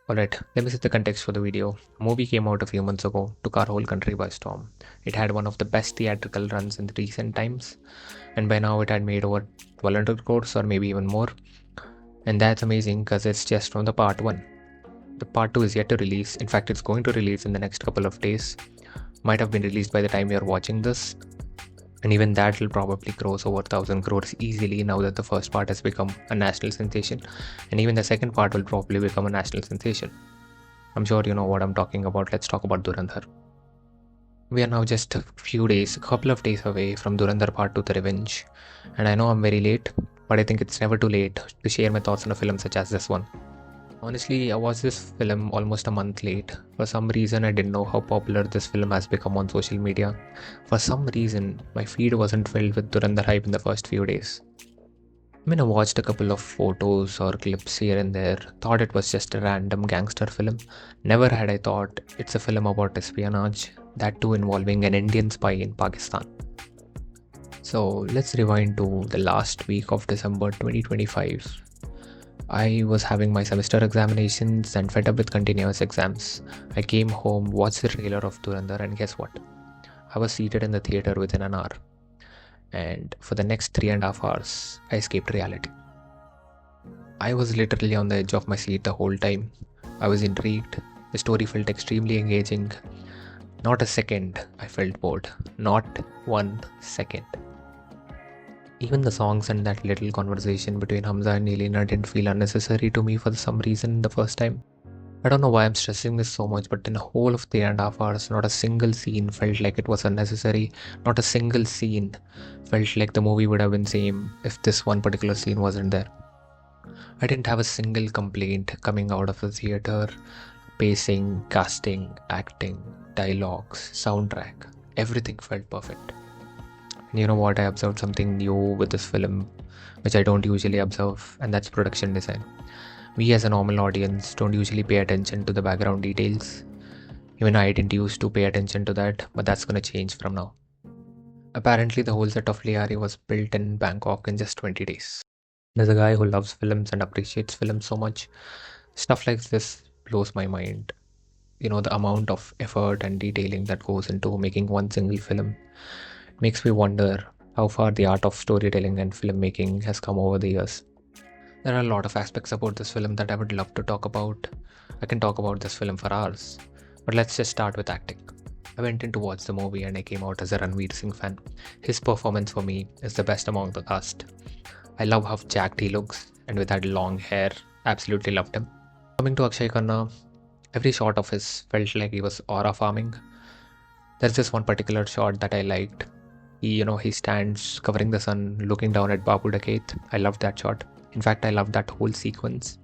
Alright, let me set the context for the video. A movie came out a few months ago, took our whole country by storm. It had one of the best theatrical runs in the recent times, and by now it had made over 1200 crores or maybe even more. And that's amazing because it's just from the part 1. The part 2 is yet to release. In fact, it's going to release in the next couple of days. Might have been released by the time you're watching this. And even that will probably cross over 1000 crores easily now that the first part has become a national sensation. And even the second part will probably become a national sensation. I'm sure you know what I'm talking about. Let's talk about Dhurandhar. We are now just a couple of days away from Dhurandhar Part 2 The Revenge. And I know I'm very late, but I think it's never too late to share my thoughts on a film such as this one. Honestly, I watched this film almost a month late. For some reason, I didn't know how popular this film has become on social media. For some reason, my feed wasn't filled with Dhurandhar hype in the first few days. I watched a couple of photos or clips here and there, thought it was just a random gangster film. Never had I thought it's a film about espionage, that too involving an Indian spy in Pakistan. So let's rewind to the last week of December 2025. I was having my semester examinations and fed up with continuous exams. I came home, watched the trailer of Dhurandhar, and guess what? I was seated in the theater within an hour. And for the next 3.5 hours, I escaped reality. I was literally on the edge of my seat the whole time. I was intrigued. The story felt extremely engaging. Not a second I felt bored. Not 1 second. Even the songs and that little conversation between Hamza and Elena didn't feel unnecessary to me for some reason the first time. I don't know why I'm stressing this so much, but in the whole of 3.5 hours, not a single scene felt like it was unnecessary. Not a single scene felt like the movie would have been same if this one particular scene wasn't there. I didn't have a single complaint coming out of the theater. Pacing, casting, acting, dialogues, soundtrack, everything felt perfect. And you know what? I observed something new with this film, which I don't usually observe, and that's production design. We as a normal audience don't usually pay attention to the background details. Even I didn't used to pay attention to that, but that's gonna change from now. Apparently, the whole set of Liari was built in Bangkok in just 20 days. There's a guy who loves films and appreciates films so much. Stuff like this blows my mind. You know, the amount of effort and detailing that goes into making one single film makes me wonder how far the art of storytelling and filmmaking has come over the years. There are a lot of aspects about this film that I would love to talk about. I can talk about this film for hours, but let's just start with acting. I went in to watch the movie and I came out as a Ranveer Singh fan. His performance for me is the best among the cast. I love how jacked he looks, and with that long hair, absolutely loved him. Coming to Akshay Khanna, every shot of his felt like he was aura farming. There's this one particular shot that I liked. He stands covering the sun, looking down at Babu Daket. I loved that shot. In fact, I loved that whole sequence.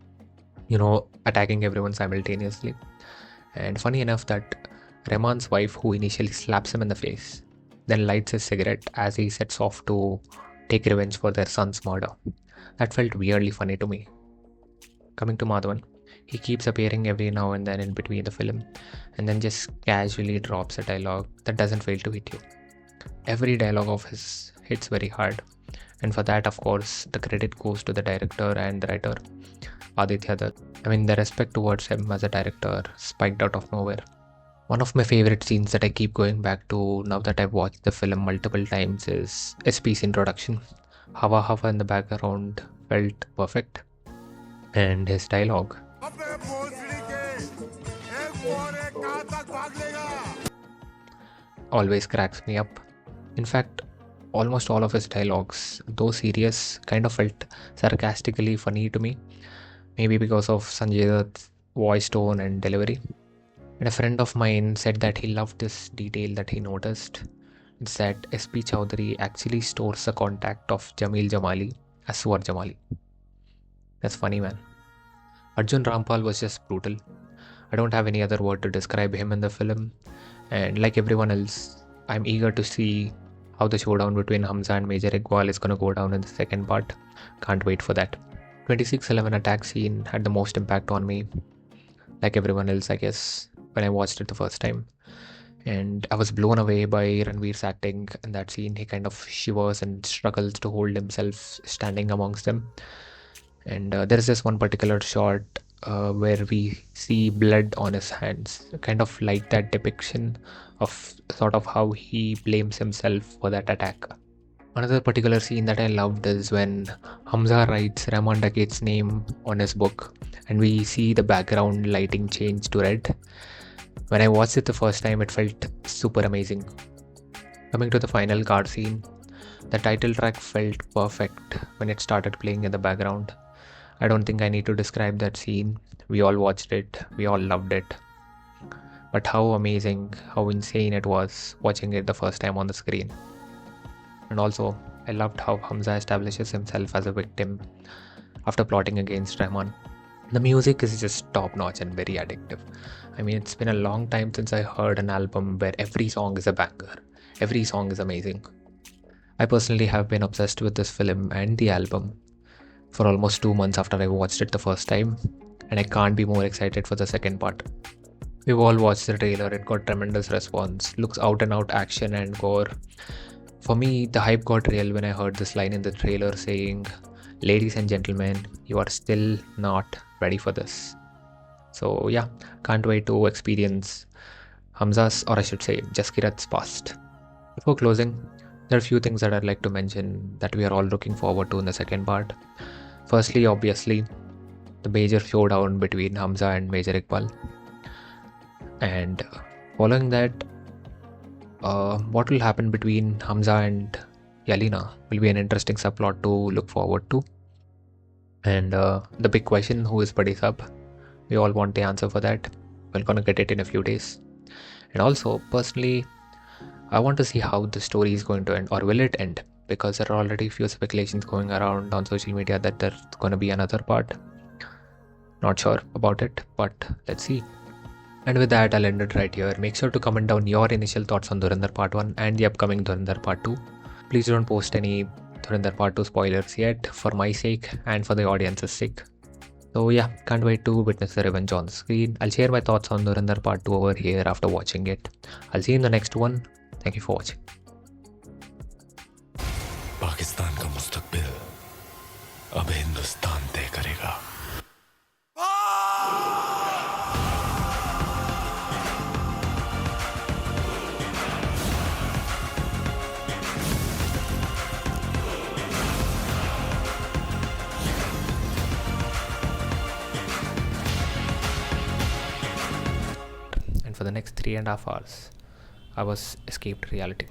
Attacking everyone simultaneously. And funny enough that Rahman's wife, who initially slaps him in the face, then lights his cigarette as he sets off to take revenge for their son's murder. That felt weirdly funny to me. Coming to Madhavan, he keeps appearing every now and then in between the film, and then just casually drops a dialogue that doesn't fail to hit you. Every dialogue of his hits very hard, and for that, of course, the credit goes to the director and the writer, Aditya Dutt. The respect towards him as a director spiked out of nowhere. One of my favorite scenes that I keep going back to now that I've watched the film multiple times is SP's introduction. Hawa Hawa in the background felt perfect, and his dialogue always cracks me up. In fact, almost all of his dialogues, though serious, kind of felt sarcastically funny to me. Maybe because of Sanjay Dutt's voice tone and delivery. And a friend of mine said that he loved this detail that he noticed. It's that SP Chowdhury actually stores the contact of Jamil Jamali as Swar Jamali. That's funny, man. Arjun Rampal was just brutal. I don't have any other word to describe him in the film. And like everyone else, I'm eager to see how the showdown between Hamza and Major Iqbal is gonna go down in the second part. Can't wait for that. 2611 attack scene had the most impact on me. Like everyone else, I guess, when I watched it the first time. And I was blown away by Ranveer's acting in that scene. He kind of shivers and struggles to hold himself standing amongst them. And there's this one particular shot where we see blood on his hands, kind of like that depiction of sort of how he blames himself for that attack. Another particular scene that I loved is when Hamza writes Rahman Daket's name on his book and we see the background lighting change to red. When I watched it the first time, it felt super amazing. Coming to the final card scene, the title track felt perfect when it started playing in the background. I don't think I need to describe that scene. We all watched it, we all loved it. But how amazing, how insane it was watching it the first time on the screen. And also, I loved how Hamza establishes himself as a victim after plotting against Rahman. The music is just top notch and very addictive. I mean, it's been a long time since I heard an album where every song is a banger. Every song is amazing. I personally have been obsessed with this film and the album for almost 2 months after I watched it the first time, and I can't be more excited for the second part. We've all watched the trailer, it got tremendous response, looks out and out action and gore. For me, the hype got real when I heard this line in the trailer saying, "Ladies and gentlemen, you are still not ready for this." So yeah, can't wait to experience Hamza's, or I should say, Jaskirat's past. Before closing, there are a few things that I'd like to mention that we are all looking forward to in the second part. Firstly, obviously, the major showdown between Hamza and Major Iqbal. And following that, what will happen between Hamza and Yalina will be an interesting subplot to look forward to. And the big question, who is Badi Sab? We all want the answer for that. We're gonna get it in a few days. And also, personally, I want to see how the story is going to end, or will it end? Because there are already a few speculations going around on social media that there's going to be another part. Not sure about it, but let's see. And with that, I'll end it right here. Make sure to comment down your initial thoughts on Dhurandhar Part 1 and the upcoming Dhurandhar Part 2. Please don't post any Dhurandhar Part 2 spoilers yet, for my sake and for the audience's sake. So yeah, can't wait to witness the revenge on the screen. I'll share my thoughts on Dhurandhar Part 2 over here after watching it. I'll see you in the next one. Thank you for watching. Pakistan का मुस्तकबिल अब हिंदुस्तान तय करेगा। And for the next 3.5 hours, I escaped reality.